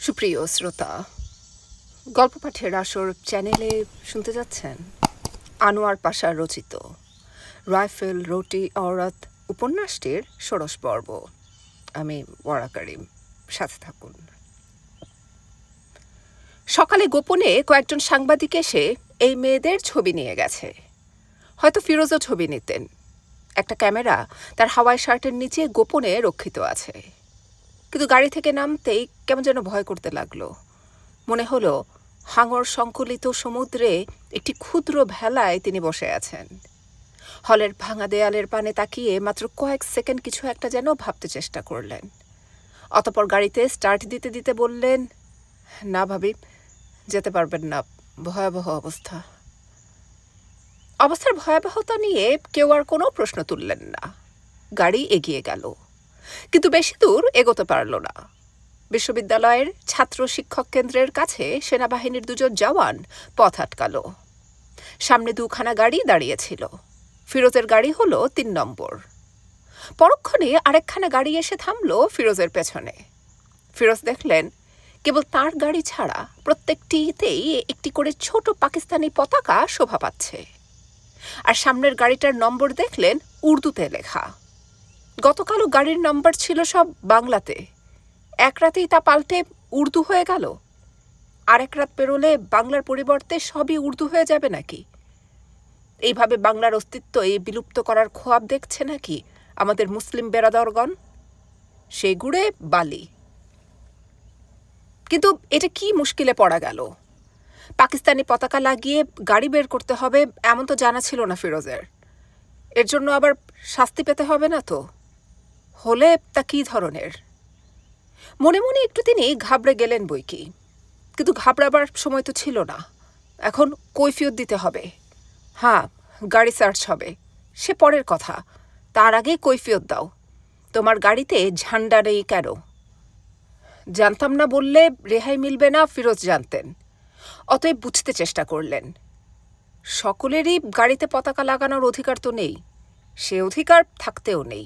সুপ্রিয় শ্রোতা, গল্প পাঠের আসর চ্যানেলে শুনতে যাচ্ছেন আনোয়ার পাশা রচিত রাইফেল রুটি অওরাত উপন্যাসটির ষোড়শ পর্ব। আমি ওয়ারা করিম, সাথে থাকুন। সকালে গোপনে কয়েকজন সাংবাদিক এসে এই মেয়েদের ছবি নিয়ে গেছে। হয়তো ফিরোজও ছবি নিতেন। একটা ক্যামেরা তার হাওয়াই শার্টের নিচে গোপনে রক্ষিত আছে। কিন্তু গাড়ি থেকে নামতেই কেমন যেন ভয় করতে লাগলো। মনে হলো হাঙর সংকুলিত সমুদ্রে একটি ক্ষুদ্র ভেলায় তিনি বসে আছেন। হলের ভাঙা দেয়ালের পানে তাকিয়ে মাত্র কয়েক সেকেন্ড কিছু একটা যেন ভাবতে চেষ্টা করলেন। অতঃপর গাড়িতে স্টার্ট দিতে দিতে বললেন, না ভাবি, যেতে পারবেন না, ভয়াবহ অবস্থা। অবস্থার ভয়াবহতা নিয়ে কেউ আর কোনো প্রশ্ন তুললেন না। গাড়ি এগিয়ে গেল, কিন্তু বেশি দূর এগোতে পারল না। বিশ্ববিদ্যালয়ের ছাত্র শিক্ষক কেন্দ্রের কাছে সেনাবাহিনীর দুজন জওয়ান পথ আটকাল। সামনে দুখানা গাড়ি দাঁড়িয়েছিল। ফিরোজের গাড়ি হলো ৩ নম্বর। পরক্ষণে আরেকখানা গাড়ি এসে থামল ফিরোজের পেছনে। ফিরোজ দেখলেন কেবল তাঁর গাড়ি ছাড়া প্রত্যেকটিতেই একটি করে ছোট পাকিস্তানি পতাকা শোভা পাচ্ছে। আর সামনের গাড়িটার নম্বর দেখলেন উর্দুতে লেখা। গতকালও গাড়ির নম্বর ছিল সব বাংলাতে, এক রাতেই তা পাল্টে উর্দু হয়ে গেল। আরেক রাত পেরোলে বাংলার পরিবর্তে সবই উর্দু হয়ে যাবে নাকি? এইভাবে বাংলার অস্তিত্ব এই বিলুপ্ত করার খোয়াব দেখছে নাকি আমাদের মুসলিম বেরাদরগণ? সেই গুড়ে বালি। কিন্তু এটা কি মুশকিলে পড়া গেল? পাকিস্তানি পতাকা লাগিয়ে গাড়ি বের করতে হবে এমন তো জানা ছিল না ফিরোজের। এর জন্য আবার শাস্তি পেতে হবে না তো? হলে তা কী ধরনের? মনে মনে একটু তিনি ঘাবড়ে গেলেন বইকি, কিন্তু ঘাবড়াবার সময় তো ছিল না। এখন কৈফিয়ত দিতে হবে। হ্যাঁ, গাড়ি সার্চ হবে, সে পরের কথা। তার আগে কৈফিয়ত দাও। তোমার গাড়িতে ঝান্ডা নেই কেন? জানতাম না বললে রেহাই মিলবে না, ফিরোজ জানতেন। অতএব বুঝতে চেষ্টা করলেন। সকলেরই গাড়িতে পতাকা লাগানোর অধিকার তো নেই, সে অধিকার থাকতেও নেই।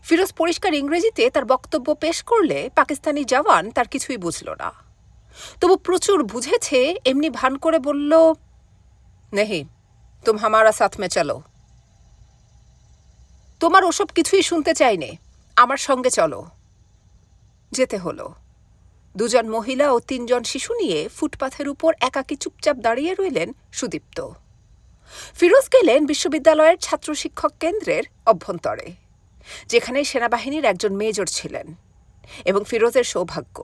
ফিরোজ পরিষ্কার ইংরেজিতে তার বক্তব্য পেশ করলে পাকিস্তানি জওয়ান তার কিছুই বুঝল না। তবু প্রচুর বুঝেছে এমনি ভান করে বলল, নেহি, তুম হামারা সাথ মে চলো। তোমার ওসব কিছুই শুনতে চাইনে, আমার সঙ্গে চলো। যেতে হলো। দুজন মহিলা ও ৩ জন শিশু নিয়ে ফুটপাথের উপর একাকী চুপচাপ দাঁড়িয়ে রইলেন সুদীপ্ত। ফিরোজ গেলেন বিশ্ববিদ্যালয়ের ছাত্র শিক্ষক কেন্দ্রের অভ্যন্তরে, যেখানে সেনাবাহিনীর একজন মেজর ছিলেন। এবং ফিরোজের সৌভাগ্য,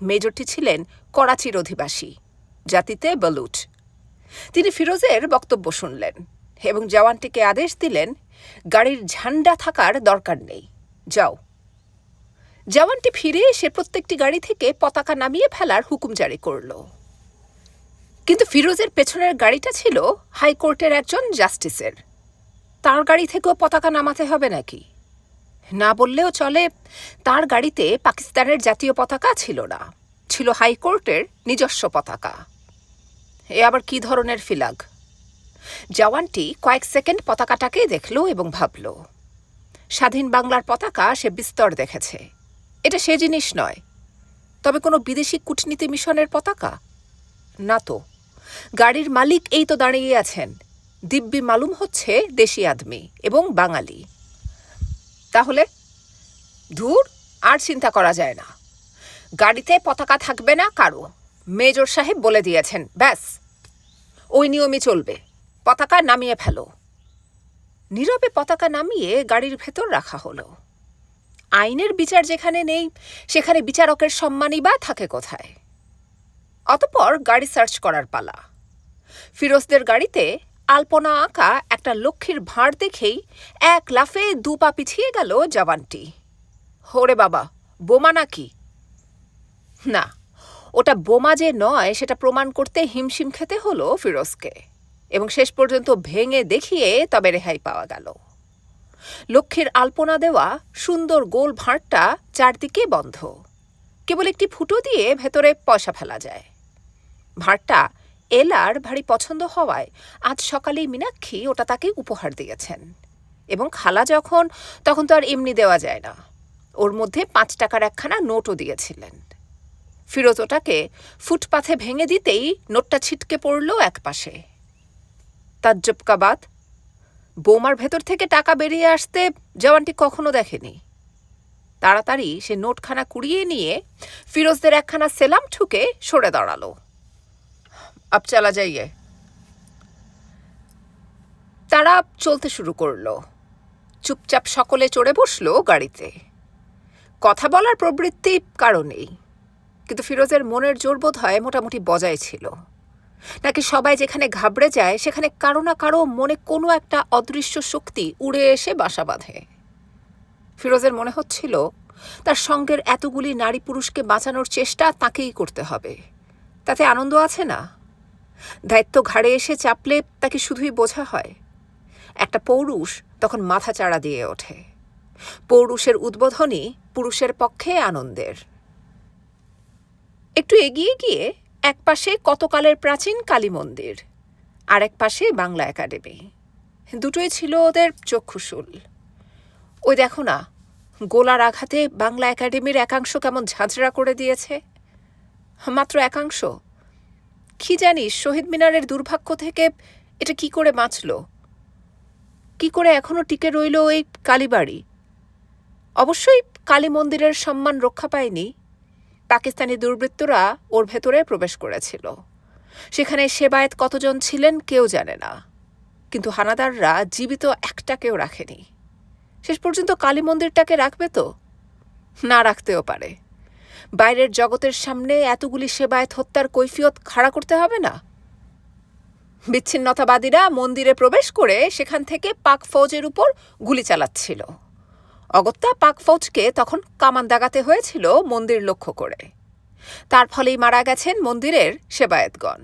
মেজরটি ছিলেন করাচির অধিবাসী, জাতিতে বলুচ। তিনি ফিরোজের বক্তব্য শুনলেন এবং জওয়ানটিকে আদেশ দিলেন, গাড়ির ঝান্ডা থাকার দরকার নেই, যাও। জওয়ানটি ফিরে এসে প্রত্যেকটি গাড়ি থেকে পতাকা নামিয়ে ফেলার হুকুম জারি করল। কিন্তু ফিরোজের পেছনের গাড়িটা ছিল হাইকোর্টের একজন জাস্টিসের। তার গাড়ি থেকেও পতাকা নামাতে হবে নাকি? না বললেও চলে, তার গাড়িতে পাকিস্তানের জাতীয় পতাকা ছিল না, ছিল হাইকোর্টের নিজস্ব পতাকা। এ আবার কি ধরনের ফিলাগ? জওয়ানটি কয়েক সেকেন্ড পতাকাটাকে দেখল এবং ভাবল, স্বাধীন বাংলার পতাকা সে বিস্তর দেখেছে, এটা সে জিনিস নয়। তবে কোনো বিদেশি কূটনীতি মিশনের পতাকা? না তো, গাড়ির মালিক এই তো দাঁড়িয়ে আছেন, দিব্যি মালুম হচ্ছে দেশি আদমি এবং বাঙালি। তাহলে ধুর, আর চিন্তা করা যায় না। গাড়িতে পতাকা থাকবে না কারো, মেজর সাহেব বলে দিয়েছেন, ব্যাস ওই নিয়মই চলবে, পতাকা নামিয়ে ফেলো। নীরবে পতাকা নামিয়ে গাড়ির ভেতর রাখা হলো। আইনের বিচার যেখানে নেই, সেখানে বিচারকের সম্মানই বা থাকে কোথায়? অতঃপর গাড়ি সার্চ করার পালা। ফিরোজদের গাড়িতে আলপনা আঁকা একটা লক্ষ্মীর ভাঁড় দেখেই এক লাফে 2 পা পিছিয়ে গেল জওয়ানটি। ওরে বাবা, বোমা নাকি? না, ওটা বোমা যে নয় সেটা প্রমাণ করতে হিমশিম খেতে হলো ফিরোজকে, এবং শেষ পর্যন্ত ভেঙে দেখিয়ে তবে রেহাই পাওয়া গেল। লক্ষ্মীর আলপনা দেওয়া সুন্দর গোল ভাঁড়টা চারদিকে বন্ধ, কেবল একটি ফুটো দিয়ে ভেতরে পয়সা ফেলা যায়। ভাঁড়টা এলার ভারী পছন্দ হওয়ায় আজ সকালেই মীনাক্ষী ওটা তাকে উপহার দিয়েছেন, এবং খালা তখন তো আর এমনি দেওয়া যায় না, ওর মধ্যে 5 টাকার একখানা নোটও দিয়েছিলেন। ফিরোজ ওটাকে ফুটপাথে ভেঙে দিতেই নোটটা ছিটকে পড়ল একপাশে। তাজ্জব কা বাত, বোমার ভেতর থেকে টাকা বেরিয়ে আসতে জওয়ানটি কখনো দেখেনি। তাড়াতাড়ি সে নোটখানা কুড়িয়ে নিয়ে ফিরোজদের একখানা সেলাম ঠুকে সরে দাঁড়ালো। আব চালা যাইয়ে। তারা চলতে শুরু করল। চুপচাপ সকলে চড়ে বসল গাড়িতে। কথা বলার প্রবৃত্তি কারো নেই, কিন্তু ফিরোজের মনের জোর বোধ হয় মোটামুটি বজায় ছিল। নাকি সবাই যেখানে ঘাবড়ে যায় সেখানে কারো না কারো মনে কোনো একটা অদৃশ্য শক্তি উড়ে এসে বাসা বাঁধে। ফিরোজের মনে হচ্ছিল তার সঙ্গের এতগুলি নারী পুরুষকে বাঁচানোর চেষ্টা তাকেই করতে হবে। তাতে আনন্দ আছে না? দায়িত্ব ঘাড়ে এসে চাপলে তাকে শুধুই বোঝা হয়। একটা পৌরুষ তখন মাথা চাড়া দিয়ে ওঠে। পৌরুষের উদ্বোধনী পুরুষের পক্ষে আনন্দের। একটু এগিয়ে গিয়ে একপাশে কতকালের প্রাচীন কালী মন্দির, আর এক পাশে বাংলা একাডেমি। দুটোই ছিল ওদের চক্ষুশূল। ওই দেখো না, গোলার আঘাতে বাংলা একাডেমির একাংশ কেমন ঝাঁঝরা করে দিয়েছে। মাত্র একাংশ। কি জানিস শহীদ মিনারের দুর্ভাগ্য থেকে এটা কি করে বাঁচল? কি করে এখনো টিকে রইল ওই কালীবাড়ি? অবশ্যই কালী মন্দিরের সম্মান রক্ষা পায়নি। পাকিস্তানি দুর্বৃত্তরা ওর ভেতরে প্রবেশ করেছিল। সেখানে সেবায়েত কতজন ছিলেন কেউ জানে না, কিন্তু হানাদাররা জীবিত একটাকেও রাখেনি। শেষ পর্যন্ত কালী মন্দিরটাকে রাখবে তো? না রাখতেও পারে। বাইরের জগতের সামনে এতগুলি সেবায়েত হত্যার কৈফিয়ত খাড়া করতে হবে না? বিচ্ছিন্নতাবাদীরা মন্দিরে প্রবেশ করে সেখান থেকে পাক ফৌজের উপর গুলি চালাচ্ছিল। অগত্যা পাক ফৌজকে তখন কামান দাগাতে হয়েছিল মন্দির লক্ষ্য করে। তার ফলেই মারা গেছেন মন্দিরের সেবায়েতগণ।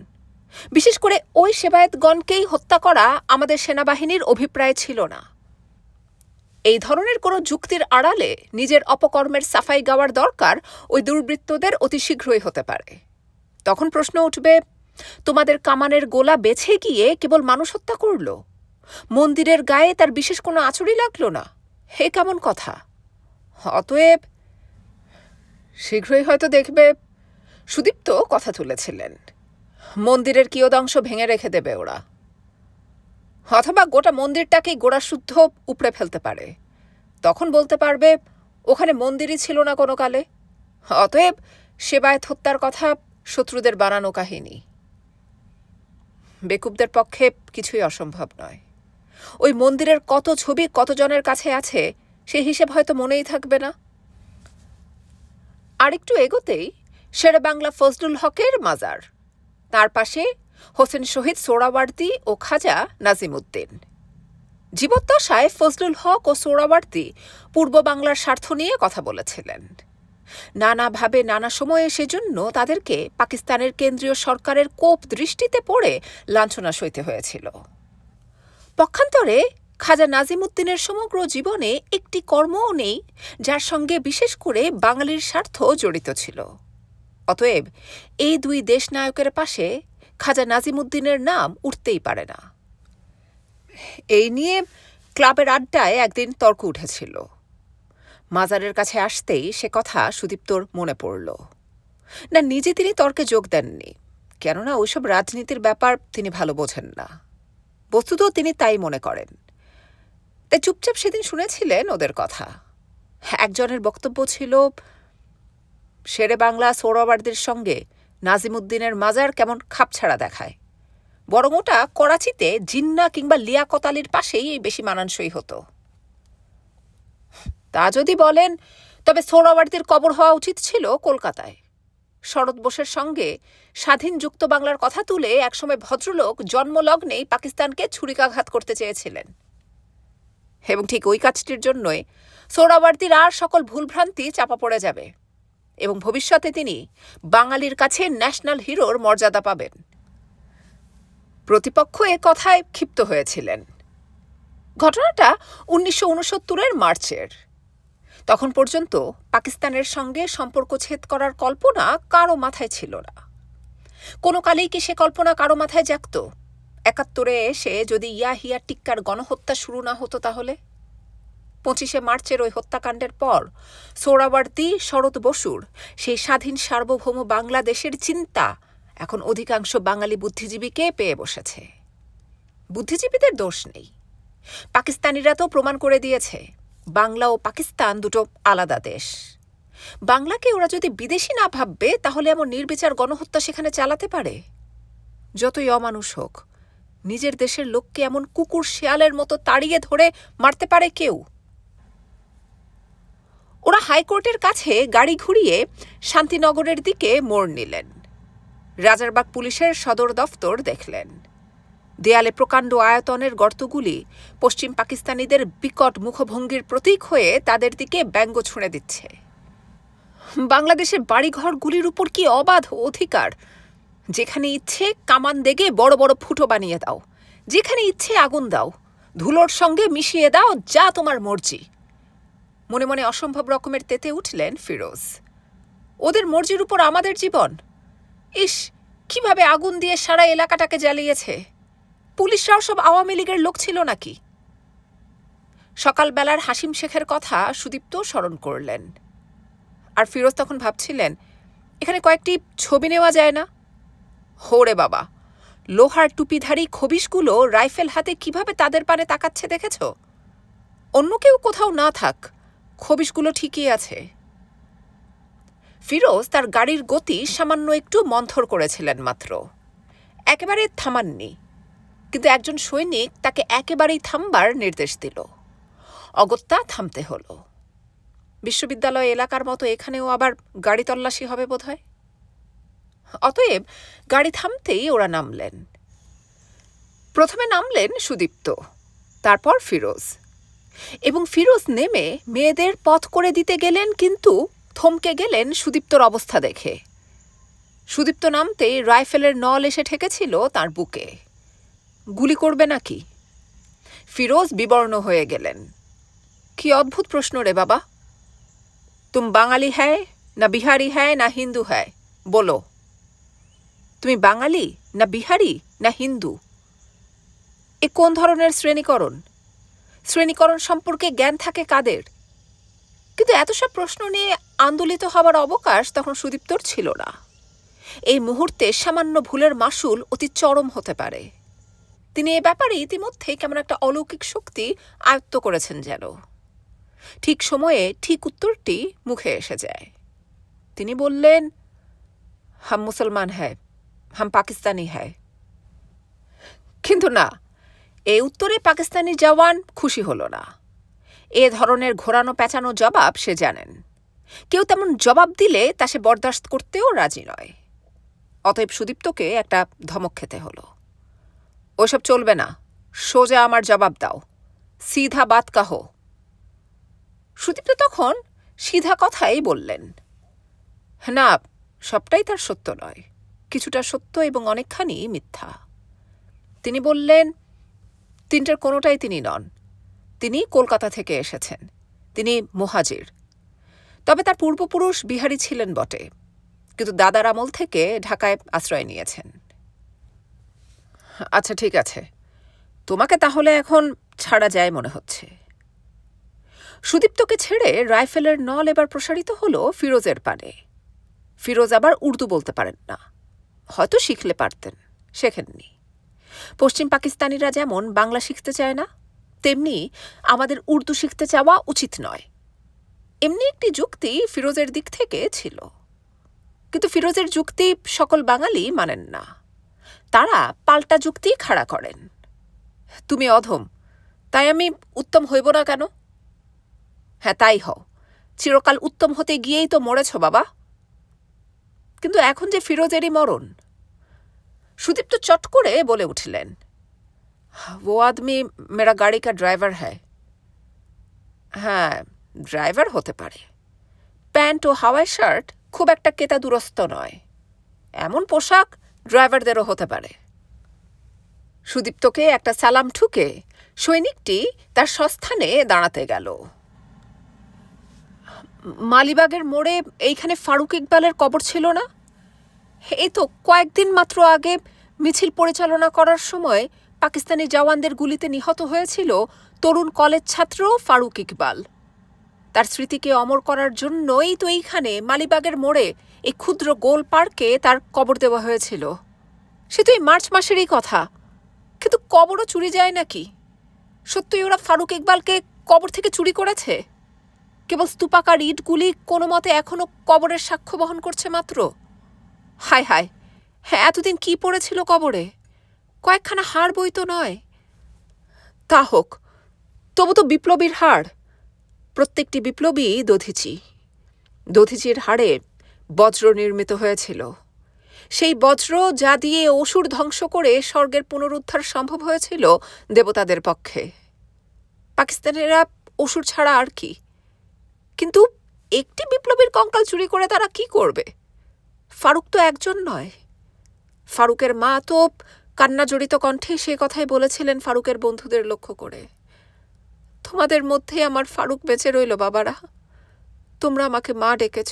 বিশেষ করে ওই সেবায়েতগণকেই হত্যা করা আমাদের সেনাবাহিনীর অভিপ্রায় ছিল না। এই ধরনের কোনো যুক্তির আড়ালে নিজের অপকর্মের সাফাই গাওয়ার দরকার ওই দুর্বৃত্তদের অতি শীঘ্রই হতে পারে। তখন প্রশ্ন উঠবে, তোমাদের কামানের গোলা বেছে গিয়ে কেবল মানুষ হত্যা করল? মন্দিরের গায়ে তার বিশেষ কোনো আঁচড়ই লাগল না? হে কেমন কথা! অতএব শীঘ্রই হয়তো দেখবে। সুদীপ্ত কথা তুলেছিলেন, মন্দিরের কিয়দংশ ভেঙে রেখে দেবে ওরা, অথবা গোটা মন্দিরটাকেই গোড়াশুদ্ধ উপড়ে ফেলতে পারে। তখন বলতে পারবে ওখানে মন্দিরই ছিল না কোনো কালে। অতএব সেবায়েত হত্যার কথা শত্রুদের বানানো কাহিনী। বেকুবদের পক্ষে কিছুই অসম্ভব নয়। ওই মন্দিরের কত ছবি কতজনের কাছে আছে সে হিসেব হয়তো মনেই থাকবে না। আরেকটু এগোতেই শেরে বাংলা ফজলুল হকের মাজার, তার পাশে হোসেন শহীদ সোহরাওয়ার্দী ও খাজা নাজিমুদ্দিন। জীবদ্দশায় ফজলুল হক ও সোহরাওয়ার্দী পূর্ব বাংলার স্বার্থ নিয়ে কথা বলেছিলেন। নানাভাবে নানা সময়ে সেজন্য তাদেরকে পাকিস্তানের কেন্দ্রীয় সরকারের কোপ দৃষ্টিতে পড়ে লাঞ্ছনা সইতে হয়েছিল। পক্ষান্তরে খাজা নাজিমুদ্দিনের সমগ্র জীবনে একটি কর্মও নেই যার সঙ্গে বিশেষ করে বাঙালির স্বার্থ জড়িত ছিল। অতএব এই দুই দেশনায়কের পাশে খাজা নাজিমুদ্দিনের নাম উঠতেই পারে না। এই নিয়ে ক্লাবের আড্ডায় একদিন তর্ক উঠেছিল। মাজারের কাছে আসতেই সে কথা সুদীপ্তর মনে পড়ল। না, নিজে তিনি তর্কে যোগ দেননি, কেননা ওইসব রাজনীতির ব্যাপার তিনি ভালো বোঝেন না। বস্তুত তিনি তাই মনে করেন। তাই চুপচাপ সেদিন শুনেছিলেন ওদের কথা। একজনের বক্তব্য ছিল, শেরে বাংলা সোহরাওয়ার্দীর সঙ্গে নাজিমুদ্দিনের মাজার কেমন খাপছাড়া দেখায়, বরং ওটা করাচিতে জিন্না কিংবা লিয়াকত আলীর পাশেই বেশি মানানসই হতো। তা যদি বলেন তবে সোহরাওয়ার্দীর কবর হওয়া উচিত ছিল কলকাতায়। শরৎ বোসের সঙ্গে স্বাধীন যুক্ত বাংলার কথা তুলে একসময় ভদ্রলোক জন্মলগ্নেই পাকিস্তানকে ছুরিকাঘাত করতে চেয়েছিলেন, এবং ঠিক ওই কাজটির জন্যই সোহরাওয়ার্দীর আর সকল ভুলভ্রান্তি চাপা পড়ে যাবে এবং ভবিষ্যতে তিনি বাঙালির কাছে ন্যাশনাল হিরোর মর্যাদা পাবেন। প্রতিপক্ষ এ কথায় ক্ষিপ্ত হয়েছিলেন। ঘটনাটা 1969 মার্চের। তখন পর্যন্ত পাকিস্তানের সঙ্গে সম্পর্ক ছেদ করার কল্পনা কারো মাথায় ছিল না। কোনো কালেই কি সে কল্পনা কারো মাথায় জাগত? 71 এসে যদি ইয়াহিয়া টিক্কার গণহত্যা শুরু না হতো তাহলে? 25শে মার্চের ওই হত্যাকাণ্ডের পর সোহরাওয়ার্দী, শরৎ বসুর সেই স্বাধীন সার্বভৌম বাংলাদেশের চিন্তা এখন অধিকাংশ বাঙালি বুদ্ধিজীবীকে পেয়ে বসেছে। বুদ্ধিজীবীদের দোষ নেই। পাকিস্তানিরা তো প্রমাণ করে দিয়েছে বাংলা ও পাকিস্তান দুটো আলাদা দেশ। বাংলাকে ওরা যদি বিদেশি না ভাববে তাহলে এমন নির্বিচার গণহত্যা সেখানে চালাতে পারে? যতই অমানুষ হোক, নিজের দেশের লোককে এমন কুকুর শেয়ালের মতো তাড়িয়ে ধরে মারতে পারে কেউ? ওরা হাইকোর্টের কাছে গাড়ি ঘুরিয়ে শান্তিনগরের দিকে মোড় নিলেন। রাজারবাগ পুলিশের সদর দফতর দেখলেন। দেয়ালে প্রকাণ্ড আয়তনের গর্তগুলি পশ্চিম পাকিস্তানিদের বিকট মুখভঙ্গির প্রতীক হয়ে তাদের দিকে ব্যঙ্গ ছুঁড়ে দিচ্ছে। বাংলাদেশের বাড়িঘরগুলির উপর কি অবাধ অধিকার! যেখানে ইচ্ছে কামান দেগে বড় বড় ফুটো বানিয়ে দাও, যেখানে ইচ্ছে আগুন দাও, ধুলোর সঙ্গে মিশিয়ে দাও, যা তোমার মর্জি। মনে মনে অসম্ভব রকমের তেতে উঠলেন ফিরোজ। ওদের মর্জির উপর আমাদের জীবন! ইস, কিভাবে আগুন দিয়ে সারা এলাকাটাকে জ্বালিয়েছে! পুলিশরাও সব আওয়ামী লীগের লোক ছিল নাকি? সকালবেলার হাসিম শেখের কথা সুদীপ্ত স্মরণ করলেন। আর ফিরোজ তখন ভাবছিলেন, এখানে কয়েকটি ছবি নেওয়া যায় না? হোরে বাবা, লোহার টুপিধারী খবিশগুলো রাইফেল হাতে কিভাবে তাদের পানে তাকাচ্ছে দেখেছ? অন্য কেউ কোথাও না থাক, খবিশগুলো ঠিকই আছে। ফিরোজ তার গাড়ির গতি সামান্য একটু মন্থর করেছিলেন মাত্র, একেবারে থামাননি। কিন্তু একজন সৈনিক তাকে একেবারেই থামবার নির্দেশ দিল। অগত্যা থামতে হলো। বিশ্ববিদ্যালয় এলাকার মতো এখানেও আবার গাড়ি তল্লাশি হবে বোধহয়। অতএব গাড়ি থামতেই ওরা নামলেন। প্রথমে নামলেন সুদীপ্ত, তারপর ফিরোজ। এবং ফিরোজ নেমে মেয়েদের পথ করে দিতে গেলেন, কিন্তু থমকে গেলেন সুদীপ্তর অবস্থা দেখে। সুদীপ্ত নামতেই রাইফেলের নল এসে ঠেকেছিল তার বুকে। গুলি করবে নাকি? ফিরোজ বিবর্ণ হয়ে গেলেন। কি অদ্ভুত প্রশ্ন রে বাবা! তুম বাঙালি হ্যায় না বিহারি হ্যায় না হিন্দু হ্যায়, বলো। তুমি বাঙালি না বিহারি না হিন্দু? এ কোন ধরনের শ্রেণীকরণ? শ্রেণীকরণ সম্পর্কে জ্ঞান থাকে কাদের? কিন্তু এত সব প্রশ্ন নিয়ে আন্দোলিত হবার অবকাশ তখন সুদীপ্তর ছিল না। এই মুহূর্তে সামান্য ভুলের মাসুল অতি চরম হতে পারে। তিনি এ ব্যাপারে ইতিমধ্যেই কেমন একটা অলৌকিক শক্তি আয়ত্ত করেছেন যেন। ঠিক সময়ে ঠিক উত্তরটি মুখে এসে যায়। তিনি বললেন, হাম মুসলমান হ্যায়, হাম পাকিস্তানি হ্যায়। কিন্তু না, এই উত্তরে পাকিস্তানি জওয়ান খুশি হল না। এ ধরনের ঘোরানো পেঁচানো জবাব সে জানেন। কেউ তেমন জবাব দিলে তা সে বরদাস্ত করতেও রাজি নয়। অতএব সুদীপ্তকে একটা ধমক খেতে হলো। ওসব চলবে না, সোজা আমার জবাব দাও, সিধা বাত কাহো। সুদীপ্ত তখন সিধা কথাই বললেন। না, সবটাই তার সত্য নয়, কিছুটা সত্য এবং অনেকখানি মিথ্যা। তিনি বললেন, তিনটের কোনোটাই তিনি নন। তিনি কলকাতা থেকে এসেছেন, তিনি মুহাজির। তবে তার পূর্বপুরুষ বিহারি ছিলেন বটে, কিন্তু দাদার আমল থেকে ঢাকায় আশ্রয় নিয়েছেন। আচ্ছা, ঠিক আছে, তোমাকে তাহলে এখন ছাড়া যায় মনে হচ্ছে। সুদীপ্তকে ছেড়ে রাইফেলের নল এবার প্রসারিত হলো ফিরোজের পানে। ফিরোজ আবার উর্দু বলতে পারেন না, হয়তো শিখলে পারতেন, শেখেননি। পশ্চিম পাকিস্তানিরা যেমন বাংলা শিখতে চায় না, তেমনি আমাদের উর্দু শিখতে চাওয়া উচিত নয়। এমনি একটি যুক্তি ফিরোজের দিক থেকে ছিল। কিন্তু ফিরোজের যুক্তি সকল বাঙালি মানেন না। তারা পাল্টা যুক্তি খাড়া করেন। তুমি অধম, তাই আমি উত্তম হইব না কেন? হ্যাঁ, তাই হও, চিরকাল উত্তম হতে গিয়েই তো মরেছ বাবা। কিন্তু এখন যে ফিরোজেরই মরণ। সুদীপ্ত চট করে বলে উঠলেন, ও আদমি মেরা গাড়ি কা ড্রাইভার হ্যায়। হ্যাঁ, ড্রাইভার হতে পারে। প্যান্ট ও হাওয়াই শার্ট খুব একটা কেতা দুরস্ত নয়, এমন পোশাক ড্রাইভারদেরও হতে পারে। সুদীপ্তকে একটা সালাম ঠুকে সৈনিকটি তার সস্থানে দাঁড়াতে গেল। মালিবাগের মোড়ে এইখানে ফারুক ইকবালের কবর ছিল না? এই তো কয়েকদিন মাত্র আগে মিছিল পরিচালনা করার সময় পাকিস্তানি জওয়ানদের গুলিতে নিহত হয়েছিল তরুণ কলেজ ছাত্র ফারুক ইকবাল। তার স্মৃতিকে অমর করার জন্যই তো এইখানে মালিবাগের মোড়ে এই ক্ষুদ্র গোল পার্কে তার কবর দেওয়া হয়েছিল। সে তো এই মার্চ মাসেরই কথা। কিন্তু কবরও চুরি যায় নাকি? সত্যই ওরা ফারুক ইকবালকে কবর থেকে চুরি করেছে? কেবল স্তূপাকার ইটগুলি কোনো মতে এখনো কবরের সাক্ষ্য বহন করছে মাত্র। হায় হায়, হ্যাঁ, এতদিন কি পড়েছিল কবরে? কয়েকখানা হাড় বই তো নয়। তা হোক, তবু তো বিপ্লবীর হাড়। প্রত্যেকটি বিপ্লবী দধিচি। দধিচির হাড়ে বজ্র নির্মিত হয়েছিল। সেই বজ্র যা দিয়ে অসুর ধ্বংস করে স্বর্গের পুনরুদ্ধার সম্ভব হয়েছিল দেবতাদের পক্ষে। পাকিস্তানিরা অসুর ছাড়া আর কি? কিন্তু একটি বিপ্লবীর কঙ্কাল চুরি করে তারা কি করবে? ফারুক তো একজন নয়। ফারুকের মা তো কান্নাজড়িত কণ্ঠে সে কথাই বলেছিলেন ফারুকের বন্ধুদের লক্ষ্য করে, তোমাদের মধ্যে আমার ফারুক বেঁচে রইল বাবারা। তোমরা আমাকে মা ডেকেছ,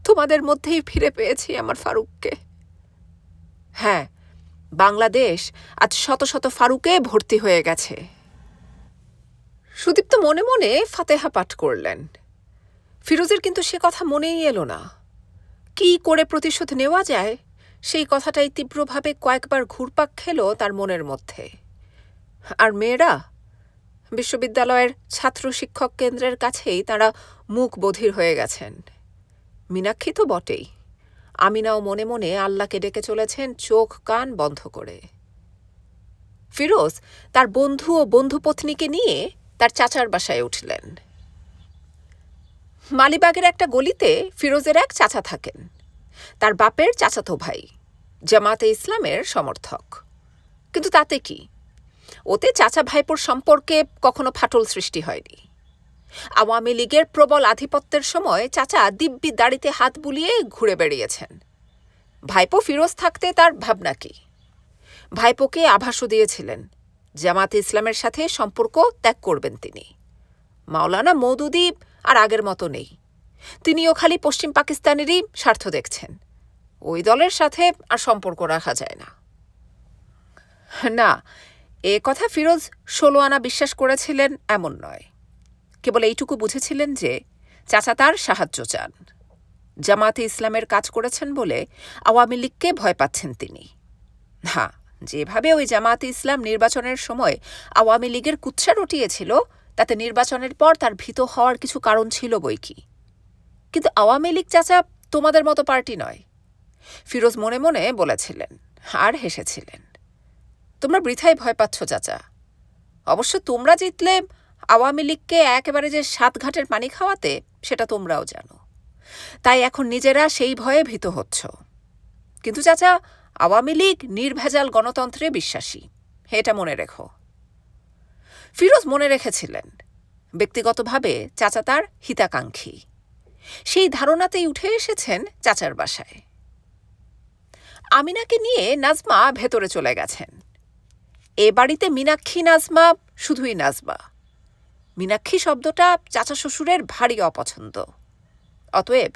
তোমাদের মধ্যেই ফিরে পেয়েছি আমার ফারুককে। হ্যাঁ, বাংলাদেশ আজ শত শত ফারুকে ভর্তি হয়ে গেছে। সুদীপ্ত মনে মনে ফাতেহা পাঠ করলেন। ফিরোজের কিন্তু সে কথা মনেই এলো না। কি করে প্রতিশোধ নেওয়া যায় সেই কথাটাই তীব্রভাবে কয়েকবার ঘুরপাক খেল তার মনের মধ্যে। আর মেয়েরা? বিশ্ববিদ্যালয়ের ছাত্র শিক্ষক কেন্দ্রের কাছেই তারা মুখ বধির হয়ে গেছেন। মীনাক্ষী তো বটেই। আমিনাও মনে মনে আল্লাহকে ডেকে চলেছেন চোখ কান বন্ধ করে। ফিরোজ তার বন্ধু ও বন্ধুপত্নীকে নিয়ে তার চাচার বাসায় উঠলেন। মালিবাগের একটা গলিতে ফিরোজের এক চাচা থাকেন। তার বাপের চাচাতো ভাই, জামাতে ইসলামের সমর্থক। কিন্তু তাতে কি? ওতে চাচা ভাইপোর সম্পর্কে কখনো ফাটল সৃষ্টি হয়নি। আওয়ামী লীগের প্রবল আধিপত্যের সময় চাচা দিব্যি দাড়িতে হাত বুলিয়ে ঘুরে বেড়িয়েছেন। ভাইপো ফিরোজ থাকতে তার ভাবনা কি? ভাইপোকে আভাসও দিয়েছিলেন জামাতে ইসলামের সাথে সম্পর্ক ত্যাগ করবেন তিনি। মাওলানা মওদুদি আর আগের মতো নেই। তিনিও খালি পশ্চিম পাকিস্তানেরই স্বার্থ দেখছেন। ওই দলের সাথে আর সম্পর্ক রাখা যায় না। না, এ কথা ফিরোজ 16 আনা বিশ্বাস করেছিলেন এমন নয়। কেবল এইটুকু বুঝেছিলেন যে চাচা তার সাহায্য চান। জামাতে ইসলামের কাজ করেছেন বলে আওয়ামী লীগকে ভয় পাচ্ছেন তিনি। হ্যাঁ, যেভাবে ওই জামাতে ইসলাম নির্বাচনের সময় আওয়ামী লীগের কুৎসা রটিয়েছিল, তাতে নির্বাচনের পর তার ভীত হওয়ার কিছু কারণ ছিল বইকি। কিন্তু আওয়ামী লীগ চাচা তোমাদের মতো পার্টি নয়, ফিরোজ মনে মনে বলেছিলেন আর হেসেছিলেন। তোমরা বৃথাই ভয় পাচ্ছ চাচা। অবশ্য তোমরা জিতলে আওয়ামী লীগকে একেবারে যে 7 ঘাটের পানি খাওয়াতে, সেটা তোমরাও জানো। তাই এখন নিজেরা সেই ভয়ে ভীত হচ্ছ। কিন্তু চাচা, আওয়ামী লীগ নির্ভেজাল গণতন্ত্রে বিশ্বাসী, এটা মনে রেখো। ফিরোজ মনে রেখেছিলেন। ব্যক্তিগতভাবে চাচা তার হিতাকাঙ্ক্ষী। সেই ধারণাতেই উঠে এসেছেন চাচার বাসায়। আমিনাকে নিয়ে নাজমা ভেতরে চলে গেছেন। এ বাড়িতে মীনাক্ষী নাজমা শুধুই নাজমা। মীনাক্ষী শব্দটা চাচা শ্বশুরের ভারী অপছন্দ। অতএব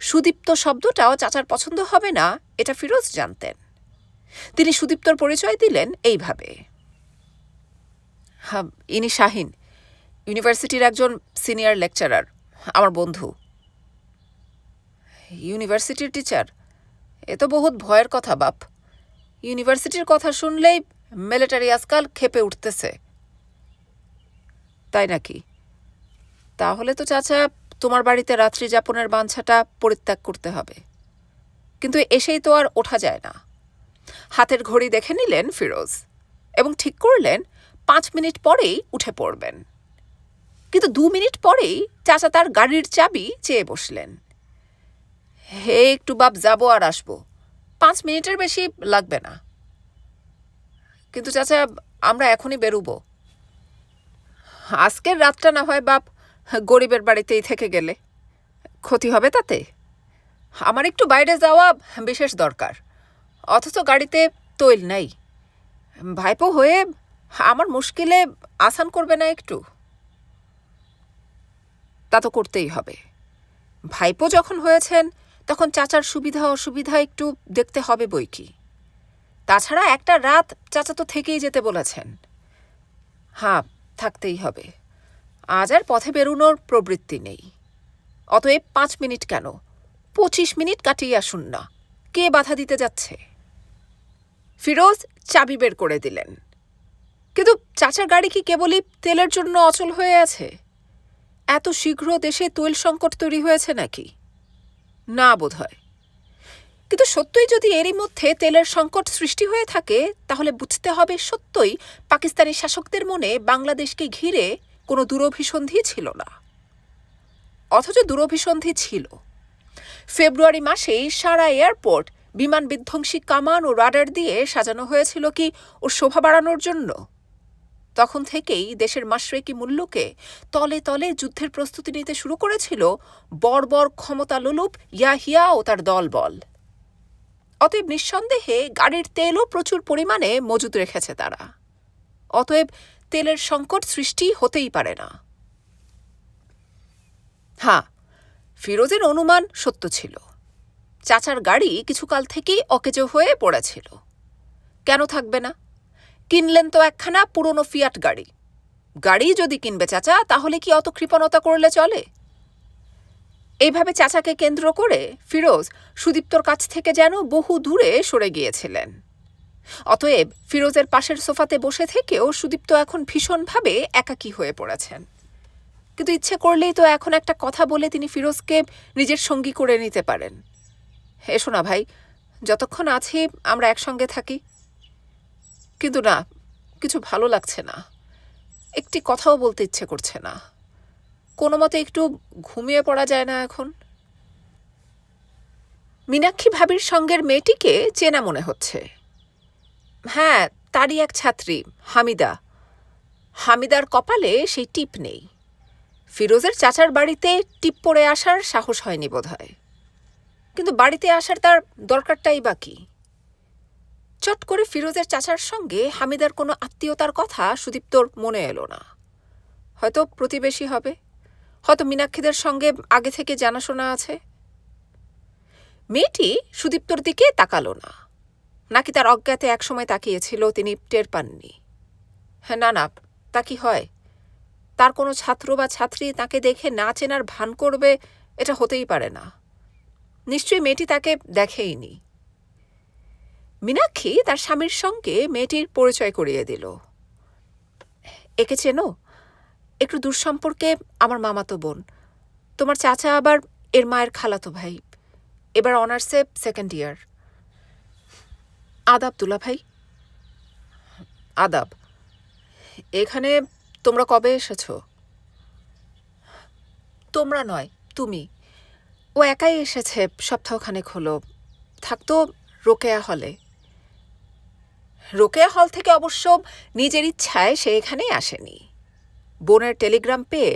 সুদীপ্ত শব্দটাও চাচার পছন্দ হবে না, এটা ফিরোজ জানতেন। তিনি সুদীপ্তর পরিচয় দিলেন এইভাবে। হ্যাঁ, ইনি শাহিন, ইউনিভার্সিটির একজন সিনিয়র লেকচারার, আমার বন্ধু। ইউনিভার্সিটির টিচার? এ তো বহুত ভয়ের কথা বাপ। ইউনিভার্সিটির কথা শুনলেই মিলিটারি আজকাল ক্ষেপে উঠতেছে। তাই নাকি? তাহলে তো চাচা তোমার বাড়িতে রাত্রি যাপনের বাঞ্ছাটা পরিত্যাগ করতে হবে। কিন্তু এসেই তো আর ওঠা যায় না। হাতের ঘড়ি দেখে নিলেন ফিরোজ এবং ঠিক করলেন 5 মিনিট পরেই উঠে পড়বেন। কিন্তু 2 মিনিট পরেই চাচা তার গাড়ির চাবি চেয়ে বসলেন। হে, একটু বাপ, যাবো আর আসবো, 5 মিনিটের বেশি লাগবে না। কিন্তু চাচা, আমরা এখনই বেরুবো। আজকের রাতটা না হয় বাপ গরিবের বাড়িতেই থেকে গেলে ক্ষতি হবে তাতে? আমার একটু বাইরে যাওয়া বিশেষ দরকার, অথচ গাড়িতে তৈল নাই। ভাইপো হয়ে আমার মুশকিলে আসান করবে না একটু? তা তো করতেই হবে। ভাইপো যখন হয়েছেন তখন চাচার সুবিধা অসুবিধা একটু দেখতে হবে বইকি। তাছাড়া একটা রাত চাচা তো থেকেই যেতে বলেছেন। হ্যাঁ, থাকতেই হবে। আজ আর পথে বেরোনোর প্রবৃত্তি নেই। অতএব 5 মিনিট কেন, 25 মিনিট কাটিয়ে আসুন না। কে বাধা দিতে যাচ্ছে? ফিরোজ চাবি বের করে দিলেন। কিন্তু চাচার গাড়ি কি কেবলই তেলের জন্য অচল হয়ে আছে? এত শীঘ্র দেশে তৈল সংকট তৈরি হয়েছে নাকি? না বোধহয়। কিন্তু সত্যই যদি এরই মধ্যে তেলের সংকট সৃষ্টি হয়ে থাকে, তাহলে বুঝতে হবে সত্যই পাকিস্তানি শাসকদের মনে বাংলাদেশকে ঘিরে কোনো দুরভিসন্ধি ছিল না। অথচ দুরভিসন্ধি ছিল। ফেব্রুয়ারি মাসেই সারা এয়ারপোর্ট বিমান বিধ্বংসী কামান ও রাডার দিয়ে সাজানো হয়েছিল কি ওর শোভা বাড়ানোর জন্য? তখন থেকেই দেশের মাশরেকি মুল্লুকে তলে তলে যুদ্ধের প্রস্তুতি নিতে শুরু করেছিল বর্বর ক্ষমতালোলুপ ইয়াহিয়া ও তার দলবল। অতএব নিঃসন্দেহে গাড়ির তেলও প্রচুর পরিমাণে মজুত রেখেছে তারা। অতএব তেলের সংকট সৃষ্টি হতেই পারে না। হ্যাঁ, ফিরোজের অনুমান সত্য ছিল। চাচার গাড়ি কিছুকাল থেকেই অকেজো হয়ে পড়েছিল। কেন থাকবে না? কিনলেন তো একখানা পুরনো ফিয়াট গাড়ি। গাড়ি যদি কিনবে চাচা, তাহলে কি অত কৃপণতা করলে চলে? এইভাবে চাচাকে কেন্দ্র করে ফিরোজ সুদীপ্তর কাছ থেকে যেন বহু দূরে সরে গিয়েছিলেন। অতএব ফিরোজের পাশের সোফাতে বসে থেকেও সুদীপ্ত এখন ভীষণভাবে একাকী হয়ে পড়েছেন। কিন্তু ইচ্ছে করলেই তো এখন একটা কথা বলে তিনি ফিরোজকে নিজের সঙ্গী করে নিতে পারেন। এসো না ভাই, যতক্ষণ আছি আমরা একসঙ্গে থাকি। কিন্তু না, কিছু ভালো লাগছে না। একটি কথাও বলতে ইচ্ছে করছে না। কোনো মতে একটু ঘুমিয়ে পড়া যায় না এখন? মীনাক্ষী ভাবির সঙ্গের মেয়েটিকে চেনা মনে হচ্ছে। হ্যাঁ, তারই এক ছাত্রী, হামিদা। হামিদার কপালে সেই টিপ নেই। ফিরোজের চাচার বাড়িতে টিপ পরে আসার সাহস হয়নি বোধহয়। কিন্তু বাড়িতে আসার তার দরকারটাই বা কি? চট করে ফিরোজের চাচার সঙ্গে হামিদার কোনো আত্মীয়তার কথা সুদীপ্তর মনে এলো না। হয়তো প্রতিবেশী হবে, হয়তো মীনাক্ষীদের সঙ্গে আগে থেকে জানাশোনা আছে। মেয়েটি সুদীপ্তর দিকে তাকালো না, নাকি তার অজ্ঞাতে একসময় তাকিয়েছিল, তিনি টের পাননি। হ্যাঁ, না না, তা কি হয়? তার কোনো ছাত্র বা ছাত্রী তাকে দেখে না চেনার ভান করবে, এটা হতেই পারে না। নিশ্চয়ই মেয়েটি তাকে দেখেইনি। মীনাক্ষী তার স্বামীর সঙ্গে মেয়েটির পরিচয় করিয়ে দিল। একে চেনো? একটু দূর সম্পর্কে আমার মামাতো বোন। তোমার চাচা আবার এর মায়ের খালাতো ভাই। এবার অনার্সে 2nd ইয়ার। আদাব দুলা ভাই। আদাব। এখানে তোমরা কবে এসেছ? তোমরা নয়, তুমি। ও একাই এসেছে, সপ্তাহখানেক হলো। থাকতো রোকেয়া হলে। রোকেয়া হল থেকে অবশ্য নিজের ইচ্ছায় সে এখানেই আসেনি। বোনের টেলিগ্রাম পেয়ে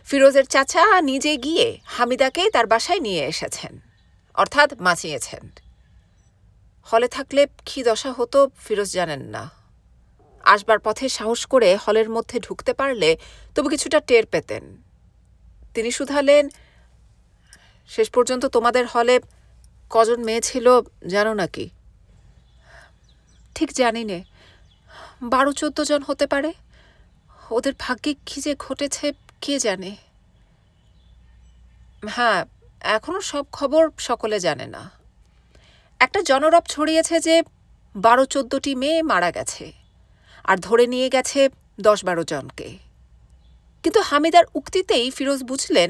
ফিরোজের চাচা নিজে গিয়ে হামিদাকে তার বাসায় নিয়ে এসেছেন, অর্থাৎ বাঁচিয়েছেন। হলে থাকলে কী দশা হতো ফিরোজ জানেন না। আসবার পথে সাহস করে হলের মধ্যে ঢুকতে পারলে তবু কিছুটা টের পেতেন। তিনি শুধালেন, শেষ পর্যন্ত তোমাদের হলে কজন মেয়ে ছিল জানো নাকি? ঠিক জানি নে, 12-14 জন হতে পারে। ওদের ভাগ্যে কী যে ঘটেছে কে জানে। হ্যাঁ, এখনো সব খবর সকলে জানে না। একটা জনরব ছড়িয়েছে যে 12-14টি মেয়ে মারা গেছে, আর ধরে নিয়ে গেছে 10-12 জনকে। কিন্তু হামিদার উক্তিতেই ফিরোজ বুঝলেন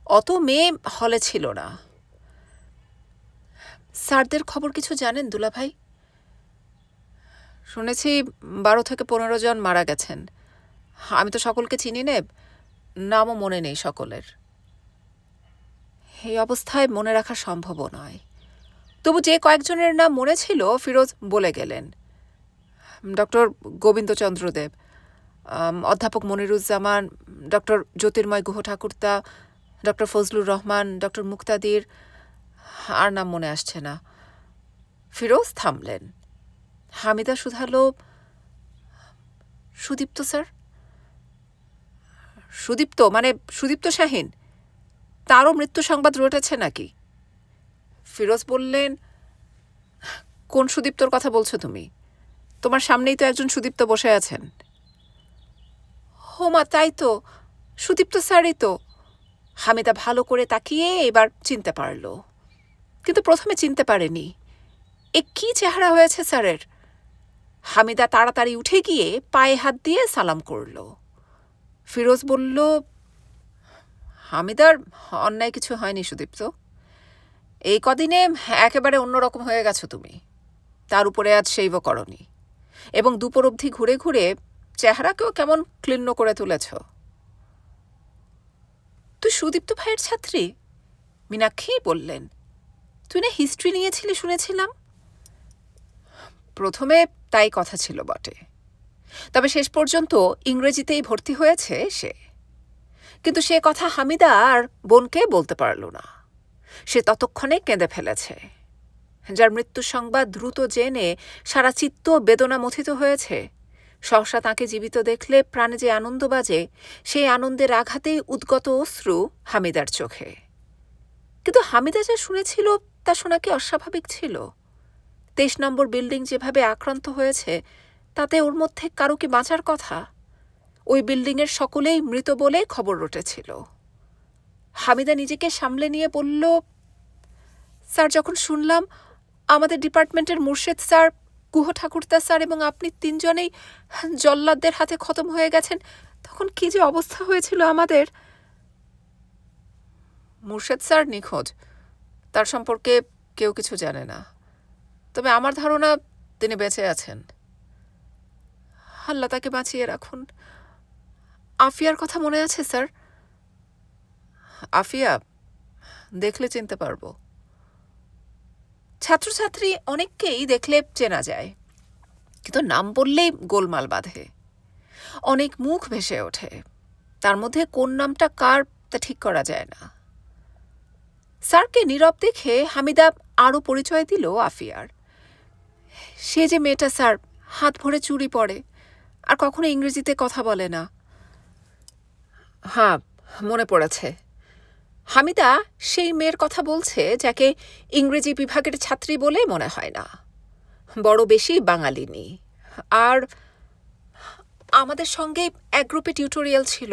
অত মেয়ে হলে ছিল না। স্যারদের খবর কিছু জানেন দুলাভাই? শুনেছি 12-15 জন মারা গেছেন। আমি তো সকলকে চিনি নে, নামও মনে নেই সকলের। এই অবস্থায় মনে রাখা সম্ভবও নয়। তবু যে কয়েকজনের নাম মনে ছিল ফিরোজ বলে গেলেন। ডক্টর গোবিন্দচন্দ্র দেব, অধ্যাপক মনিরুজ্জামান, ডক্টর জ্যোতির্ময় গুহ ঠাকুরতা, ডক্টর ফজলুর রহমান, ডক্টর মুক্তাদির, আর নাম মনে আসছে না। ফিরোজ থামলেন। হামিদা শুধালো, সুদীপ্ত স্যার? সুদীপ্ত মানে সুদীপ্ত শাহীন? তারও মৃত্যু সংবাদ রটেছে নাকি? ফিরোজ বললেন, কোন সুদীপ্তর কথা বলছো তুমি? তোমার সামনেই তো একজন সুদীপ্ত বসে আছেন। হোমা তাই তো, সুদীপ্ত স্যারই তো। হামিদা ভালো করে তাকিয়ে এবার চিনতে পারল, কিন্তু প্রথমে চিনতে পারেনি। এ কি চেহারা হয়েছে স্যারের! হামিদা তাড়াতাড়ি উঠে গিয়ে পায়ে হাত দিয়ে সালাম করল। ফিরোজ বলল, হামিদার অন্যায় কিছু হয়নি সুদীপ্ত। এই কদিনে একেবারে অন্যরকম হয়ে গেছো তুমি। তার উপরে আজ সেইব করনি, এবং দুপুর অবধি ঘুরে ঘুরে চেহারাকেও কেমন ক্লিন্ন করে তুলেছ। তুই সুদীপ্ত ভাইয়ের ছাত্রী? মীনাক্ষী বললেন। তুই না হিস্ট্রি নিয়েছিলি শুনেছিলাম। প্রথমে তাই কথা ছিল বটে, তবে শেষ পর্যন্ত ইংরেজিতেই ভর্তি হয়েছে সে। কিন্তু সে কথা হামিদা আর বোনকে বলতে পারল না। সে ততক্ষণে কেঁদে ফেলেছে। যার মৃত্যুর সংবাদ দ্রুত জেনে সারা চিত্ত বেদনা মথিত হয়েছে, সহসা তাকে জীবিত দেখলে প্রাণে যে আনন্দ বাজে, সেই আনন্দের আঘাতেই উদ্গত অশ্রু হামিদার চোখে। কিন্তু হামিদা যা শুনেছিল তা শোনা কি অস্বাভাবিক ছিল? 23 নম্বর বিল্ডিং যেভাবে আক্রান্ত হয়েছে, তাতে ওর মধ্যে কারো কি বাঁচার কথা? ওই বিল্ডিংয়ের সকলেই মৃত বলে খবর রটেছিল। হামিদা নিজেকে সামলে নিয়ে বলল, স্যার, যখন শুনলাম আমাদের ডিপার্টমেন্টের মুর্শেদ স্যার, গুহ ঠাকুরতা স্যার এবং আপনি তিনজনেই জল্লাদদের হাতে খতম হয়ে গেছেন, তখন কি যে অবস্থা হয়েছিল আমাদের। মুর্শেদ স্যার নিখোঁজ, তার সম্পর্কে কেউ কিছু জানে না, তবে আমার ধারণা তিনি বেঁচে আছেন। আল্লাহ তাকে বাঁচিয়ে রাখুন। আফিয়ার কথা মনে আছে স্যার? আফিয়া দেখলে চিনতে পারবো। ছাত্রছাত্রী অনেককেই দেখলে চেনা যায়, কিন্তু নাম বললেই গোলমাল বাঁধে। অনেক মুখ ভেসে ওঠে, তার মধ্যে কোন নামটা কার তা ঠিক করা যায় না। স্যারকে নীরব দেখে হামিদা আরও পরিচয় দিল আফিয়ার। সে যে মেয়েটা স্যার, হাত ভরে চুরি পড়ে, আর কখনো ইংরেজিতে কথা বলে না। হ্যাঁ, মনে পড়েছে। হামিদা সেই মেয়ের কথা বলছে যাকে ইংরেজি বিভাগের ছাত্রী বলে মনে হয় না, বড় বেশি বাঙালিনি, আর আমাদের সঙ্গে এক গ্রুপে টিউটোরিয়াল ছিল।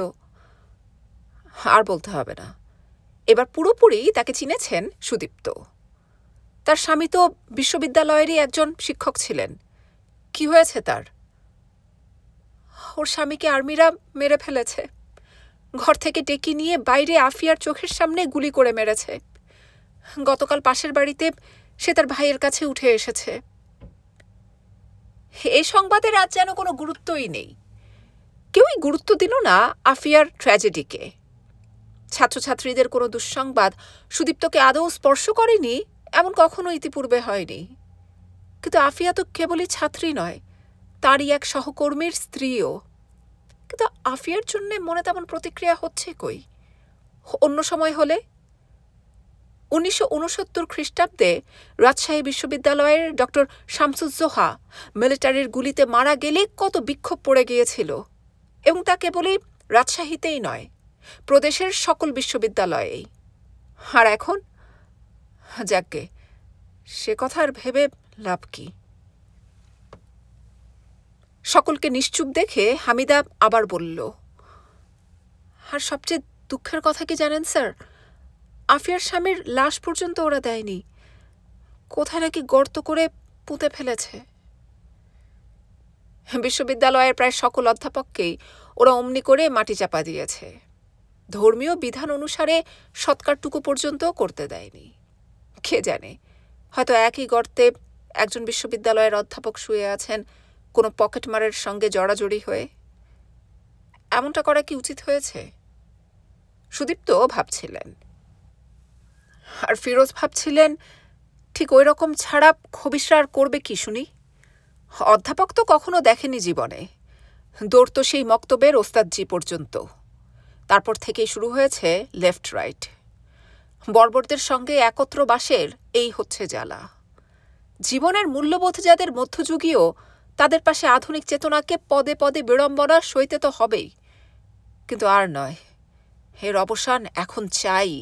আর বলতে হবে না, এবার পুরোপুরি তাকে চিনেছেন সুদীপ্ত। তার স্বামী তো বিশ্ববিদ্যালয়েরই একজন শিক্ষক ছিলেন। কি হয়েছে তার? ওর স্বামীকে আর্মিরা মেরে ফেলেছে। ঘর থেকে ডেকে নিয়ে বাইরে আফিয়ার চোখের সামনে গুলি করে মেরেছে। গতকাল পাশের বাড়িতে সে তার ভাইয়ের কাছে উঠে এসেছে। এই সংবাদের আজ যেন কোনো গুরুত্বই নেই। কেউই গুরুত্ব দিল না আফিয়ার ট্র্যাজেডিকে। ছাত্রছাত্রীদের কোনো দুঃসংবাদ সুদীপ্তকে আদৌ স্পর্শ করেনি এমন কখনো ইতিপূর্বে হয়নি। কিন্তু আফিয়া তো কেবলই ছাত্রী নয়, তারই এক সহকর্মীর স্ত্রীও। কিন্তু আফিয়ার জন্য মনে তেমন প্রতিক্রিয়া হচ্ছে কই? অন্য সময় হলে 1969 খ্রিস্টাব্দে রাজশাহী বিশ্ববিদ্যালয়ের ডক্টর শামসুজ্জোহা মিলিটারির গুলিতে মারা গেলে কত বিক্ষোভ পড়ে গিয়েছিল, এবং তা কেবলই রাজশাহীতেই নয়, প্রদেশের সকল বিশ্ববিদ্যালয়েই। আর এখন যাকগে, সে কথা আর ভেবে লাভ কি? সকলকে নিশ্চুপ দেখে হামিদা আবার বলল, আর সবচেয়ে দুঃখের কথা কি জানেন স্যার? আফিয়ার স্বামীর লাশ পর্যন্ত ওরা দেয়নি, কোথায় নাকি গর্ত করে পুঁতে ফেলেছে। বিশ্ববিদ্যালয়ের প্রায় সকল অধ্যাপককেই ওরা অমনি করে মাটি চাপা দিয়েছে। ধর্মীয় বিধান অনুসারে সৎকারটুকু পর্যন্ত করতে দেয়নি। কে জানে, হয়তো একই গর্তে একজন বিশ্ববিদ্যালয়ের অধ্যাপক শুয়ে আছেন কোনো পকেটমারের সঙ্গে জড়াজড়ি হয়ে। এমনটা করা কি উচিত হয়েছে? সুদীপ্ত ভাবছিলেন, আর ফিরোজ ভাবছিলেন, ঠিক ওই রকম ছাড়া খবিশরা আর করবে কি শুনি? অধ্যাপক তো কখনো দেখেনি জীবনে, দৌড়তো সেই মক্তবের ওস্তাদজি পর্যন্ত। তারপর থেকেই শুরু হয়েছে লেফট রাইট। বর্বরদের সঙ্গে একত্র বাসের এই হচ্ছে জ্বালা। জীবনের মূল্যবোধ যাদের মধ্যযুগীয়, তাদের পাশে আধুনিক চেতনাকে পদে পদে বিড়ম্বনা সইতে তো হবেই, কিন্তু আর নয়, এর অবসান এখন চাই।